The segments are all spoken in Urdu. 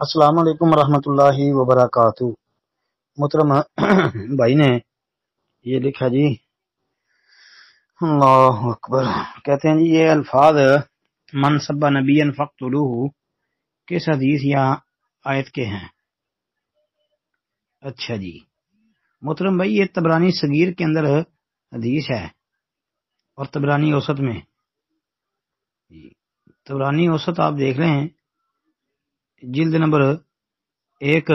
السلام علیکم ورحمۃ اللہ وبرکاتہ۔ محترم بھائی نے یہ لکھا جی، اللہ اکبر، کہتے ہیں جی یہ الفاظ من سب نبی فقتلوہ کس حدیث یا آیت کے ہیں؟ اچھا جی محترم بھائی، یہ طبرانی صغیر کے اندر حدیث ہے اور طبرانی اوسط میں طبرانی اوسط آپ دیکھ رہے ہیں، جلد نمبر 1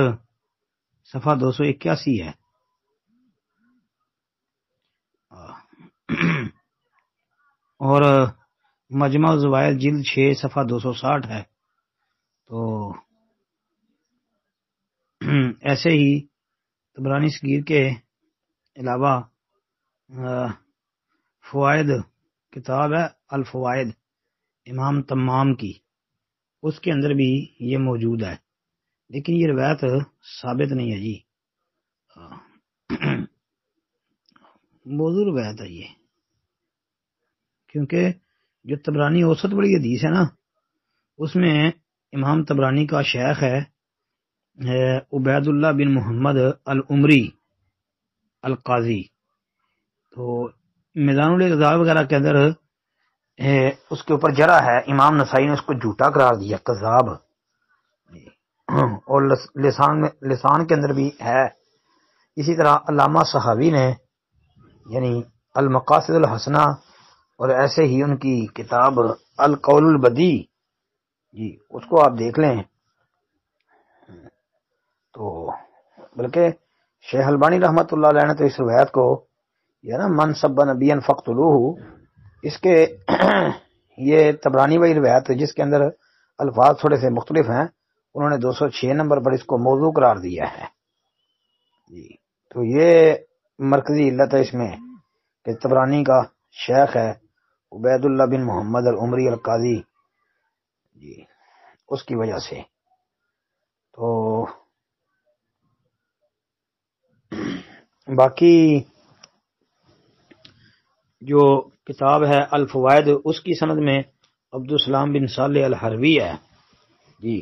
صفحہ 281 ہے، اور مجمع الزوائد جلد 6 صفحہ 260 ہے۔ تو ایسے ہی طبرانی صغیر کے علاوہ فوائد کتاب ہے الفوائد امام تمام کی، اس کے اندر بھی یہ موجود ہے، لیکن یہ روایت ثابت نہیں ہے جی، موضوع روایت ہے یہ، کیونکہ جو طبرانی اوسط بڑی حدیث ہے نا، اس میں امام طبرانی کا شیخ ہے عبید اللہ بن محمد العمری القاضی، تو میدان الاعتدال وغیرہ کے اندر اس کے اوپر جرح ہے، امام نسائی نے اس کو جھوٹا قرار دیا، کذاب، اور لسان کے اندر بھی ہے۔ اسی طرح علامہ صحاوی نے یعنی المقاصد الحسنہ، اور ایسے ہی ان کی کتاب القول البدی جی، اس کو آپ دیکھ لیں تو بلکہ شیخ البانی رحمۃ اللہ علیہ نے تو اس روایت کو یہ نا من سب نبی فقتلوہ، اس کے یہ طبرانی وہی روایت جس کے اندر الفاظ تھوڑے سے مختلف ہیں، انہوں نے 206 نمبر پر اس کو موضوع قرار دیا ہے جی۔ تو یہ مرکزی علت ہے اس میں کہ طبرانی کا شیخ ہے عبید اللہ بن محمد العمری القاضی جی، اس کی وجہ سے۔ تو باقی جو کتاب ہے الفوائد، اس کی سند میں عبدالسلام بن صالح الحروی ہے جی،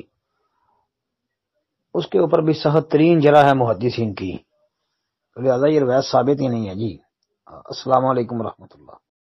اس کے اوپر بھی سخت ترین جرح ہے محدثین کی، لہذا یہ روایت ثابت ہی نہیں ہے جی۔ السلام علیکم ورحمۃ اللہ۔